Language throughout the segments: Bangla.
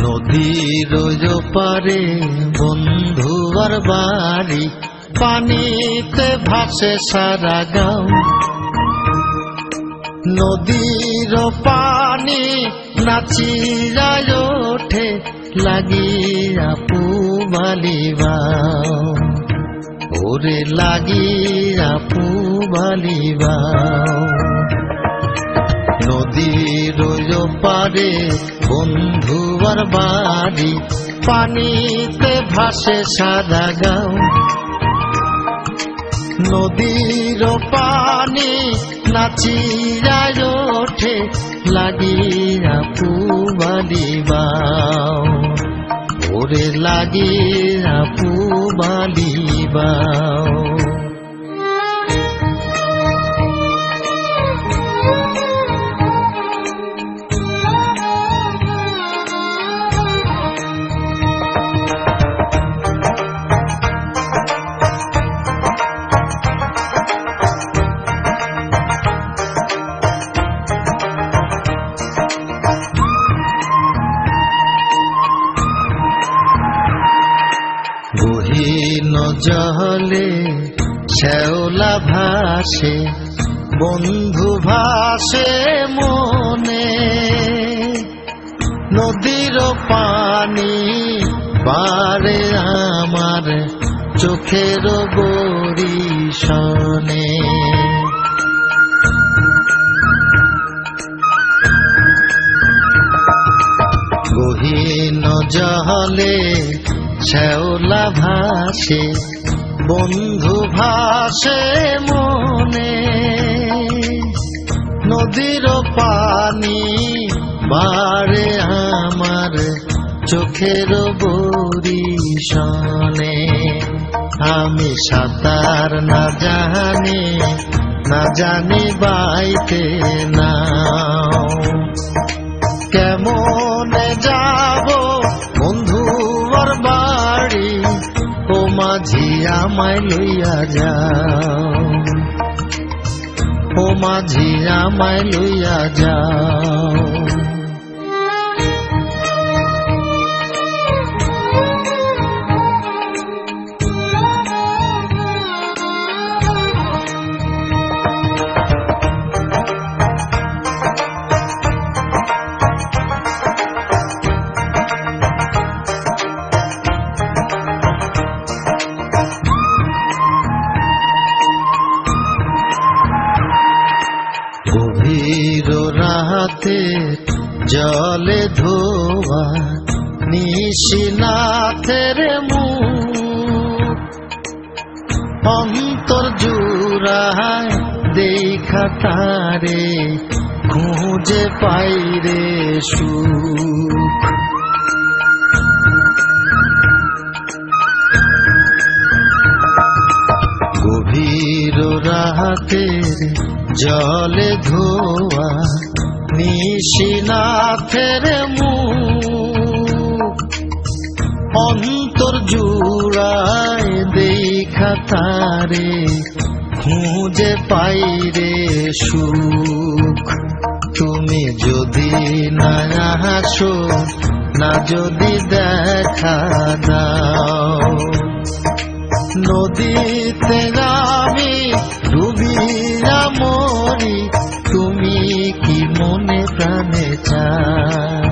নদীর পারে বন্ধুর বাড়ি, পানিতে ভাসে সারা গাঁও। নদীর পানি নাচিয়া ওঠে, লাগিয়া পুবালিবাও, ওরে লাগিয়া পুবালিবাও। নদীর পারে বন্ধুর বাড়ি, পানিতে ভাসে সারা গাঁও। নদীর পানি নাচিয়া ওঠে, লাগিয়া পুবালিবাও, ওরে লাগিয়া পুবালিবাও। গহীন জলে শ্যাওলা ভাসে, বন্ধু ভাসে মনে। নদীর পানি বারে আমার চোখের বরিশনে। গহীন জলে শ্যাওলা ভাসে, বন্ধু ভাসে মনে। নদীর পানি বারে আমার চোখের বরিশনে। আমি সাঁতার না জানি বাইতে নাও, কেমনে যাব বন্ধুর বাড়ি, ও মাঝি আমায় লইয়া যাও, ও মাঝি আমায় লইয়া যাও। গভীর রাতে জলে ধোয়া নিশিনাথের মুখ, অন্তর জুড়ায় দেখা তারে খুঁজে পাই রে সুখ। গভীর রাতের জলে ধোয়া নিশিনাথের মুখ, অন্তর জুড়ায় দেখা তারে খুঁজে পাই রে সুখ। তুমি যদি না আসো, না যদি দেখা দাও, নদীতে আমি ডুবিয়া মরি, তুমি কি মনে প্রাণে চাও,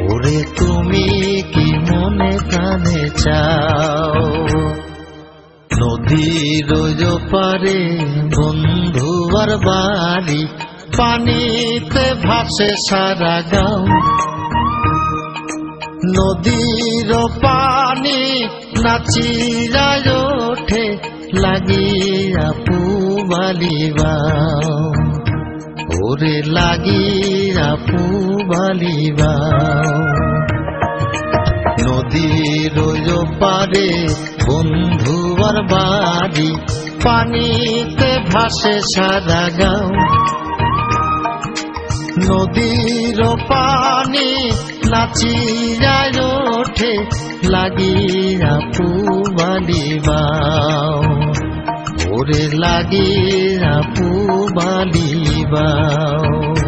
ওরে তুমি কি মনে প্রাণে চাও। নদীর পারে বন্ধুর বাড়ি, পানিতে ভাসে সারা গাঁও। নদীর পানি নাচিয়া ওঠে, লাগিয়া পুবালিবাও, ওরে লাগিয়া পুবালিবাও। নদীর পারে বন্ধু বাড়ি, পানিতে ভাসে সারা গাঁও। নদীর পানি নাচিয়ায় ওঠে, লাগিয়া পুবালি বাও, ওরে লাগিয়া পুবালি বাও।